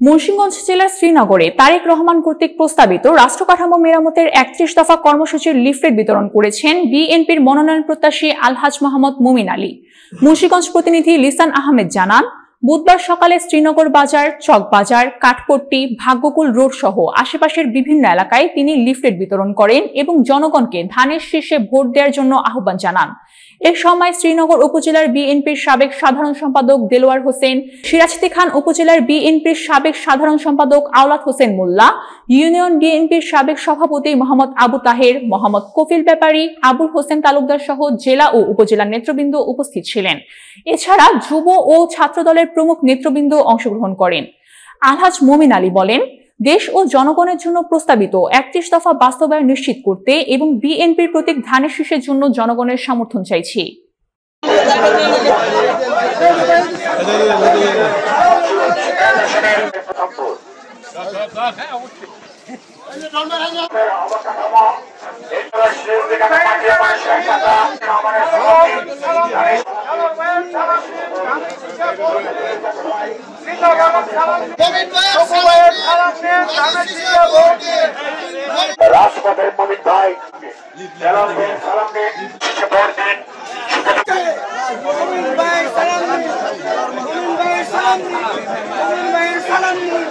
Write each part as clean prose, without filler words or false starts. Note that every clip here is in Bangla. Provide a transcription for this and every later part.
মুন্সিগঞ্জ জেলার শ্রীনগরে তারেক রহমান কর্তৃক প্রস্তাবিত রাষ্ট্র কাঠামো মেরামতের ৩১ দফা কর্মসূচির লিফলেট বিতরণ করেছেন বিএনপির মনোনয়ন প্রত্যাশী আলহাজ মোহাম্মদ মুমিন আলী। মুন্সিগঞ্জ প্রতিনিধি লিসান আহমেদ জানান, বুধবার সকালে শ্রীনগর বাজার, চকবাজার, কাঠপট্টি, ভাগ্যকুল রোড সহ আশেপাশের বিভিন্ন এলাকায় তিনি লিফলেট বিতরণ করেন এবং জনগণকে ধানের শীর্ষে ভোট দেওয়ার জন্য আহ্বান জানান। এ সময় শ্রীনগর উপজেলার বিএনপির সাবেক সাধারণ সম্পাদক দেলোয়ার হোসেন, সিরাজদি খান উপজেলার বিএনপির সাবেক সাধারণ সম্পাদক আওলাদ হোসেন মোল্লা, ইউনিয়ন বিএনপির সাবেক সভাপতি মোহাম্মদ আবু তাহের, মোহাম্মদ কফিল ব্যাপারী, আবুল হোসেন তালুকদার সহ জেলা ও উপজেলা নেতৃবৃন্দ উপস্থিত ছিলেন। এছাড়া যুব ও ছাত্র দলের প্রমুখ নেতৃবৃন্দ অংশগ্রহণ করেন। আলহাজ মুমিন আলী বলেন, দেশ ও জনগণের জন্য প্রস্তাবিত ৩১ দফা বাস্তবায়ন নিশ্চিত করতে এবং বিএনপির প্রতীক ধানের শীষের জন্য জনগণের সমর্থন চাইছি। রাষ্ট্রপতির মুমিন ভাই সালাম দেন, সালাম দেন, ভোট দেন। মুমিন ভাই সালাম দেন, মুমিন ভাই সালাম দেন, মুমিন ভাই সালাম দেন,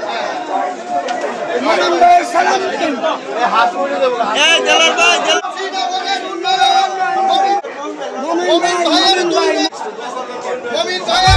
মুমিন ভাই সালাম দেন। হাত তুলে দেব, এই জেলার ভাই, মুমিন ভাই, মুমিন ভাই, মুমিন ভাই।